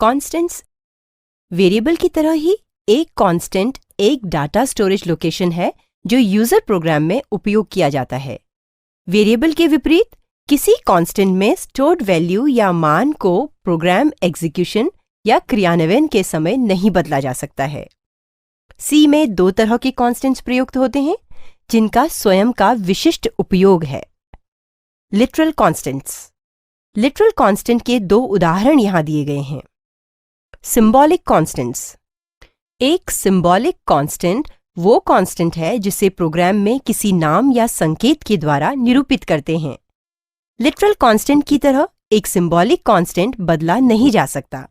Constants variable की तरह ही एक कॉन्स्टेंट एक डाटा स्टोरेज लोकेशन है जो यूजर प्रोग्राम में उपयोग किया जाता है। वेरिएबल के विपरीत किसी कॉन्स्टेंट में स्टोर्ड वैल्यू या मान को प्रोग्राम एग्जीक्यूशन या क्रियान्वयन के समय नहीं बदला जा सकता है। सी में दो तरह के कॉन्स्टेंट्स प्रयुक्त होते हैं जिनका स्वयं का विशिष्ट उपयोग है। Literal constants. लिटरल कॉन्स्टेंट के दो उदाहरण यहां दिए गए हैं। Symbolic constants. एक सिंबॉलिक कॉन्स्टेंट वो कॉन्स्टेंट है जिसे प्रोग्राम में किसी नाम या संकेत के द्वारा निरूपित करते हैं। लिटरल कॉन्स्टेंट की तरह एक सिंबॉलिक कॉन्स्टेंट बदला नहीं जा सकता।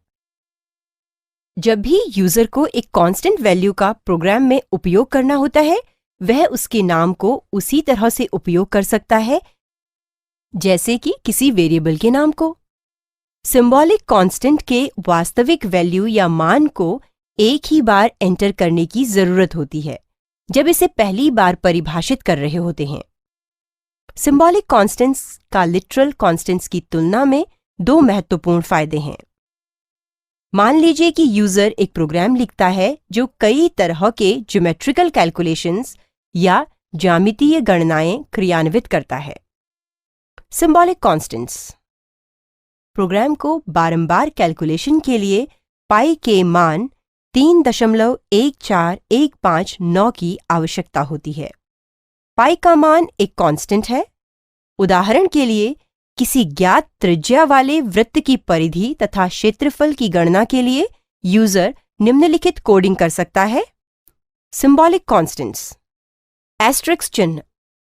जब भी यूजर को एक कांस्टेंट वैल्यू का प्रोग्राम में उपयोग करना होता है, वह उसके नाम को उसी तरह से उपयोग कर सकता है जैसे कि किसी वेरिएबल के नाम को। सिंबॉलिक कांस्टेंट के वास्तविक वैल्यू या मान को एक ही बार एंटर करने की जरूरत होती है जब इसे पहली बार परिभाषित कर रहे होते हैं। सिंबॉलिक कांस्टेंट्स का लिटरल कांस्टेंट्स की तुलना में दो महत्वपूर्ण फायदे हैं। मान लीजिए कि यूजर एक प्रोग्राम लिखता है जो कई तरह के ज्योमेट्रिकल कैलकुलेशंस या ज्यामितीय गणनाएं क्रियान्वित करता है। सिंबॉलिक कांस्टेंट्स प्रोग्राम को बारंबार कैलकुलेशन के लिए पाई के मान 3.14159 की आवश्यकता होती है। पाई का मान एक कांस्टेंट है। उदाहरण के लिए किसी ज्ञात त्रिज्या वाले वृत्त की परिधि तथा क्षेत्रफल की गणना के लिए यूजर निम्नलिखित कोडिंग कर सकता है। Symbolic constants. एस्टेरिस्क चिन्ह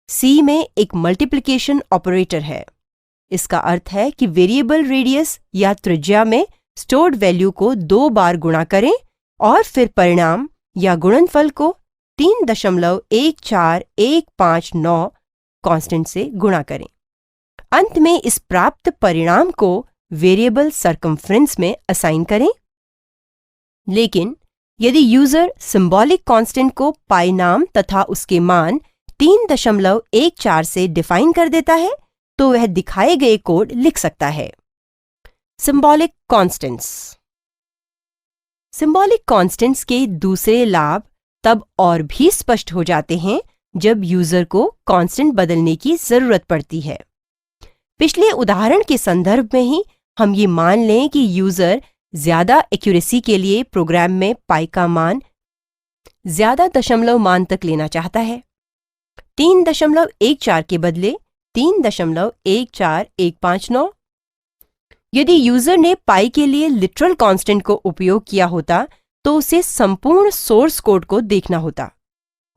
सी में एक मल्टीप्लिकेशन ऑपरेटर है। इसका अर्थ है कि वेरिएबल रेडियस या त्रिज्या में स्टोर्ड वैल्यू को 2 बार गुणा करें और फिर परिणाम या गुणनफल को 3.14159 कांस्टेंट से गुणा करें। अंत में इस प्राप्त परिणाम को वेरिएबल सरकमफ्रेंस में असाइन करें। लेकिन यदि यूजर सिंबॉलिक कांस्टेंट को पाई नाम तथा उसके मान 3.14 से डिफाइन कर देता है तो वह दिखाए गए कोड लिख सकता है। Symbolic constants. सिंबॉलिक कांस्टेंट्स के दूसरे लाभ तब और भी स्पष्ट हो जाते हैं जब यूजर को कांस्टेंट बदलने की जरूरत पड़ती है। पिछले उदाहरण के संदर्भ में ही हम ये मान लें कि यूजर ज्यादा एक्यूरेसी के लिए प्रोग्राम में पाई का मान ज्यादा दशमलव मान तक लेना चाहता है। 3.14 के बदले 3.14159। यदि यूजर ने पाई के लिए लिटरल कांस्टेंट को उपयोग किया होता तो उसे संपूर्ण सोर्स कोड को देखना होता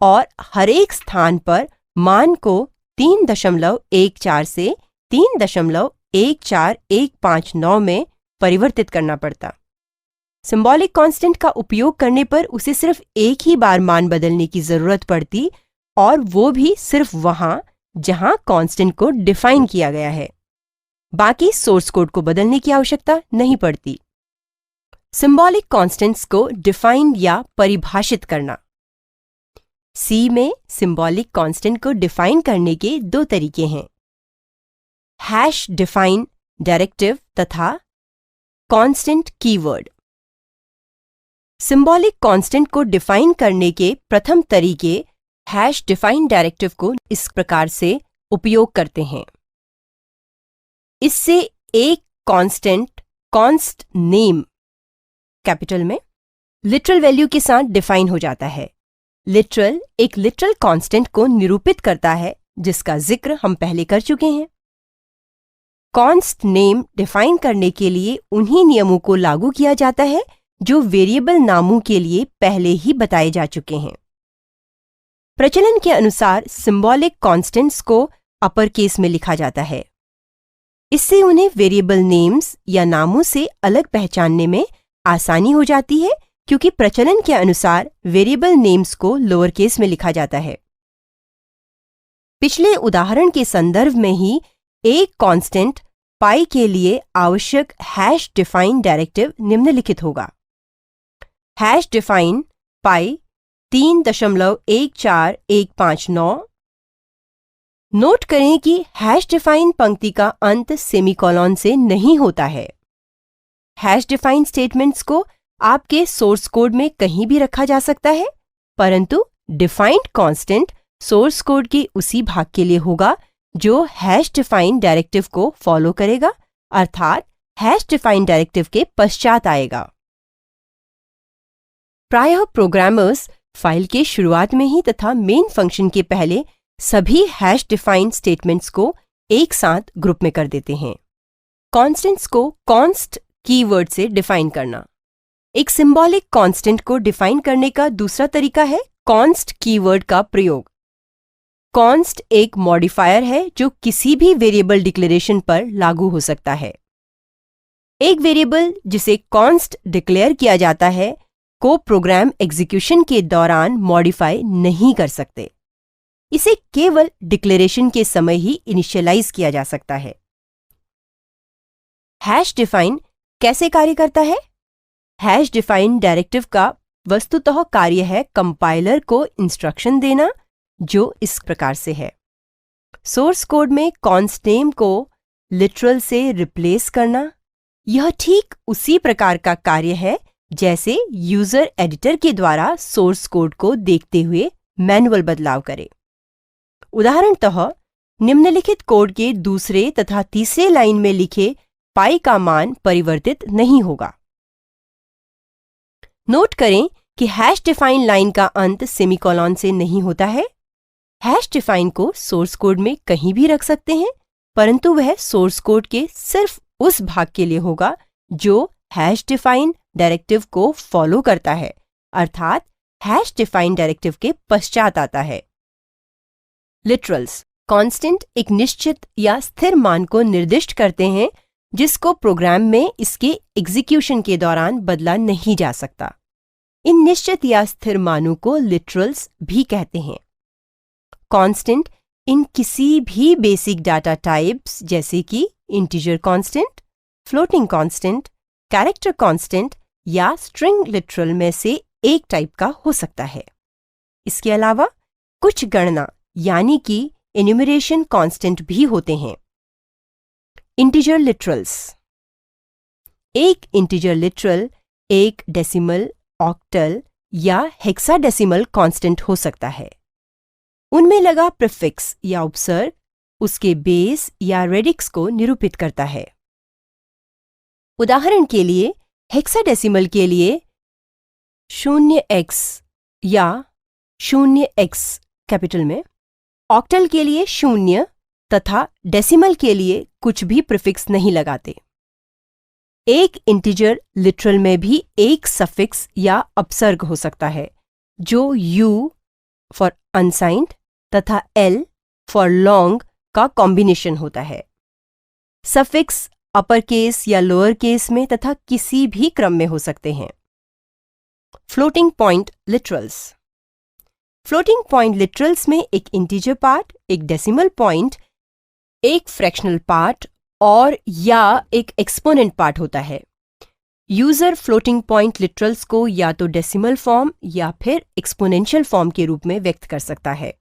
और हर एक स्थान पर मान को 3.14 से 3.14159 में परिवर्तित करना पड़ता। सिंबॉलिक कांस्टेंट का उपयोग करने पर उसे सिर्फ एक ही बार मान बदलने की जरूरत पड़ती और वो भी सिर्फ वहां जहां कांस्टेंट को डिफाइन किया गया है। बाकी सोर्स कोड को बदलने की आवश्यकता नहीं पड़ती। सिंबॉलिक कांस्टेंट्स को डिफाइन या परिभाषित करना। सी में सिंबॉलिक कांस्टेंट को डिफाइन करने के दो तरीके हैं। हैश डिफाइन डायरेक्टिव तथा कांस्टेंट कीवर्ड। सिंबॉलिक कांस्टेंट को डिफाइन करने के प्रथम तरीके हैश डिफाइन डायरेक्टिव को इस प्रकार से उपयोग करते हैं। इससे एक कांस्टेंट कॉन्स्ट नेम कैपिटल में लिटरल वैल्यू के साथ डिफाइन हो जाता है। लिटरल एक लिटरल कांस्टेंट को निरूपित करता है जिसका जिक्र हम पहले कर चुके हैं। कॉन्स्ट नेम डिफाइन करने के लिए उन्हीं नियमों को लागू किया जाता है जो वेरिएबल नामों के लिए पहले ही बताए जा चुके हैं। प्रचलन के अनुसार सिंबॉलिक कांस्टेंट्स को अपर केस में लिखा जाता है। इससे उन्हें वेरिएबल नेम्स या नामों से अलग पहचानने में आसानी हो जाती है क्योंकि प्रचलन के अनुसार वेरिएबल नेम्स को लोअर केस में लिखा जाता है। पिछले उदाहरण के संदर्भ में ही एक कांस्टेंट पाई के लिए आवश्यक हैश डिफाइन डायरेक्टिव निम्नलिखित होगा। हैश डिफाइन पाई 3.14159। नोट करें कि हैश डिफाइन पंक्ति का अंत सेमीकोलन से नहीं होता है। हैश डिफाइंड स्टेटमेंट्स को आपके सोर्स कोड में कहीं भी रखा जा सकता है, परंतु डिफाइंड कांस्टेंट सोर्स कोड के उसी भाग के लिए होगा जो हैश डिफाइंड डायरेक्टिव को फॉलो करेगा, अर्थात हैश डिफाइंड डायरेक्टिव के पश्चात आएगा। प्रायः प्रोग्रामर्स फाइल के शुरुआत में ही तथा मेन फंक्शन के पहले सभी हैश डिफाइंड स्टेटमेंट्स को एक साथ ग्रुप में कर देते हैं। कॉन्स्टेंट्स को कॉन्स्ट कीवर्ड से डिफाइन करना। एक सिंबॉलिक कांस्टेंट को डिफाइन करने का दूसरा तरीका है कॉन्स्ट कीवर्ड का प्रयोग। कॉन्स्ट एक मॉडिफायर है जो किसी भी वेरिएबल डिक्लेरेशन पर लागू हो सकता है। एक वेरिएबल जिसे कॉन्स्ट डिक्लेयर किया जाता है को प्रोग्राम एग्जीक्यूशन के दौरान मॉडिफाई नहीं कर सकते। इसे केवल डिक्लेरेशन के समय ही इनिशियलाइज किया जा सकता है। हैश डिफाइन कैसे कार्य करता है? हैश डिफाइन डायरेक्टिव का वस्तुतः कार्य है कंपाइलर को इंस्ट्रक्शन देना, जो इस प्रकार से है। सोर्स कोड में कॉन्स्ट नेम को लिटरल से रिप्लेस करना। यह ठीक उसी प्रकार का कार्य है जैसे यूजर एडिटर के द्वारा सोर्स कोड को देखते हुए मैनुअल बदलाव करे। उदाहरणतः निम्नलिखित कोड के दूसरे तथा तीसरे लाइन में लिखे पाई का मान परिवर्तित नहीं होगा। नोट करें कि हैश डिफाइन लाइन का अंत सेमीकोलन से नहीं होता है। हैश डिफाइन को सोर्स कोड में कहीं भी रख सकते हैं, परंतु वह सोर्स कोड के सिर्फ उस भाग के लिए होगा जो हैश डिफाइन डायरेक्टिव को फॉलो करता है, अर्थात हैश डिफाइन डायरेक्टिव के पश्चात आता है। लिटरल्स कांस्टेंट एक निश्चित या स्थिर मान को निर्दिष्ट करते हैं जिसको प्रोग्राम में इसके एग्जीक्यूशन के दौरान बदला नहीं जा सकता। इन निश्चित या स्थिर मानों को लिटरल्स भी कहते हैं। कांस्टेंट इन किसी भी बेसिक डाटा टाइप्स जैसे कि integer constant, floating constant, character constant या स्ट्रिंग लिटरल में से एक टाइप का हो सकता है। इसके अलावा कुछ गणना यानी कि एन्यूमरेशन कांस्टेंट भी होते हैं। Integer literals. एक इंटीजर लिटरल एक डेसिमल, ऑक्टल या हेक्साडेसिमल कांस्टेंट हो सकता है। उनमें लगा प्रीफिक्स या उपसर्ग उसके बेस या रेडिक्स को निरूपित करता है। उदाहरण के लिए हेक्साडेसिमल के लिए 0x या 0x कैपिटल में, ऑक्टल के लिए 0 तथा डेसिमल के लिए कुछ भी प्रीफिक्स नहीं लगाते। एक इंटीजर लिटरल में भी एक सफिक्स या अपसर्ग हो सकता है जो u फॉर अनसाइंड तथा l फॉर लॉन्ग का कॉम्बिनेशन होता है। सफिक्स अपर केस या लोअर केस में तथा किसी भी क्रम में हो सकते हैं। Floating point literals. Floating point literals में एक इंटीजर पार्ट, एक डेसिमल पॉइंट, एक फ्रैक्शनल पार्ट और या एक एक्सपोनेंट पार्ट होता है। यूजर फ्लोटिंग पॉइंट लिटरल्स को या तो डेसिमल फॉर्म या फिर एक्सपोनेंशियल फॉर्म के रूप में व्यक्त कर सकता है।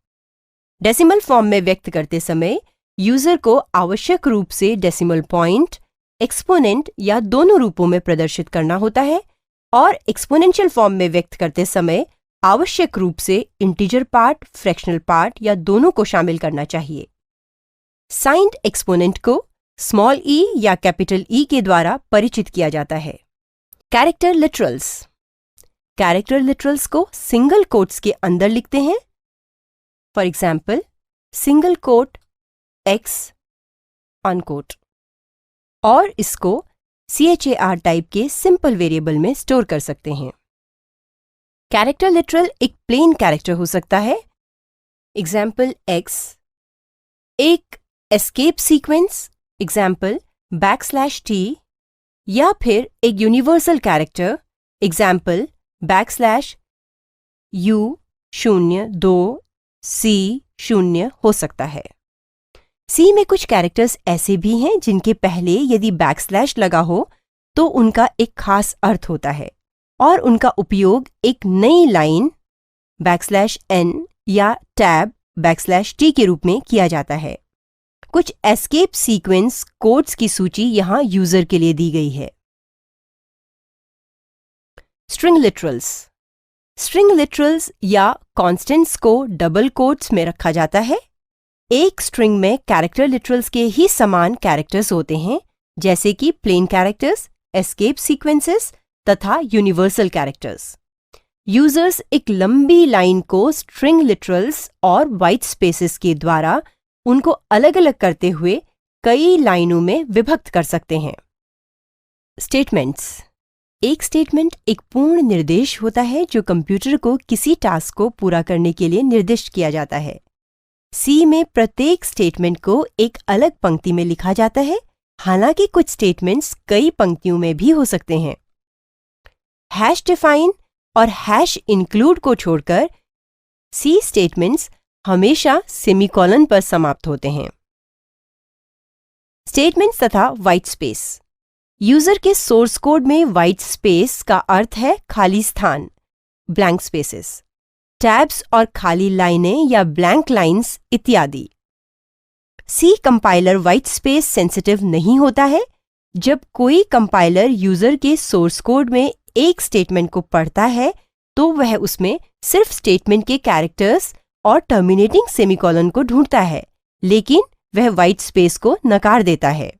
डेसिमल फॉर्म में व्यक्त करते समय यूजर को आवश्यक रूप से डेसिमल पॉइंट, एक्सपोनेंट या दोनों रूपों में प्रदर्शित करना होता है और एक्सपोनेंशियल फॉर्म में व्यक्त करते समय आवश्यक रूप से इंटीजर पार्ट, फ्रैक्शनल पार्ट या दोनों को शामिल करना चाहिए। साइंड एक्सपोनेंट को स्मॉल e या कैपिटल E के द्वारा परिचित किया जाता है। Character literals. कैरेक्टर लिटरल्स को सिंगल कोट्स के अंदर लिखते हैं। For example single quote x unquote, और इसको char टाइप के सिंपल वेरिएबल में स्टोर कर सकते हैं। कैरेक्टर लिटरल एक प्लेन कैरेक्टर हो सकता है। एग्जाम्पल x, एक एस्केप सीक्वेंस एग्जाम्पल \t या फिर एक यूनिवर्सल कैरेक्टर एग्जाम्पल \u02c0 हो सकता है। C में कुछ कैरेक्टर्स ऐसे भी हैं जिनके पहले यदि बैकस्लैश लगा हो तो उनका एक खास अर्थ होता है और उनका उपयोग एक नई लाइन \n या टैब \t के रूप में किया जाता है। कुछ एस्केप सीक्वेंस कोड्स की सूची यहाँ यूजर के लिए दी गई है। String literals. स्ट्रिंग लिटरल्स या कॉन्स्टेंट्स को डबल कोट्स में रखा जाता है। एक स्ट्रिंग में कैरेक्टर लिटरल्स के ही समान कैरेक्टर्स होते हैं, जैसे कि प्लेन कैरेक्टर्स, एस्केप सीक्वेंसेस तथा यूनिवर्सल कैरेक्टर्स। यूजर्स एक लंबी लाइन को स्ट्रिंग लिटरल्स और वाइट स्पेसेस के द्वारा उनको अलग अलग करते हुए कई लाइनों में विभक्त कर सकते हैं। स्टेटमेंट्स। एक स्टेटमेंट एक पूर्ण निर्देश होता है जो कंप्यूटर को किसी टास्क को पूरा करने के लिए निर्दिष्ट किया जाता है। सी में प्रत्येक स्टेटमेंट को एक अलग पंक्ति में लिखा जाता है, हालांकि कुछ स्टेटमेंट्स कई पंक्तियों में भी हो सकते हैं। हैश डिफाइन और हैश इंक्लूड को छोड़कर सी स्टेटमेंट्स हमेशा सेमीकोलन पर समाप्त होते हैं। स्टेटमेंट्स तथा वाइट स्पेस। यूजर के सोर्स कोड में वाइट स्पेस का अर्थ है खाली स्थान, ब्लैंक स्पेसेस, टैब्स और खाली लाइनें या ब्लैंक लाइंस इत्यादि। C compiler white space sensitive नहीं होता है। जब कोई कंपाइलर यूजर के सोर्स कोड में एक स्टेटमेंट को पढ़ता है तो वह उसमें सिर्फ स्टेटमेंट के कैरेक्टर्स और टर्मिनेटिंग सेमीकोलन को ढूंढता है, लेकिन वह वाइट स्पेस को नकार देता है।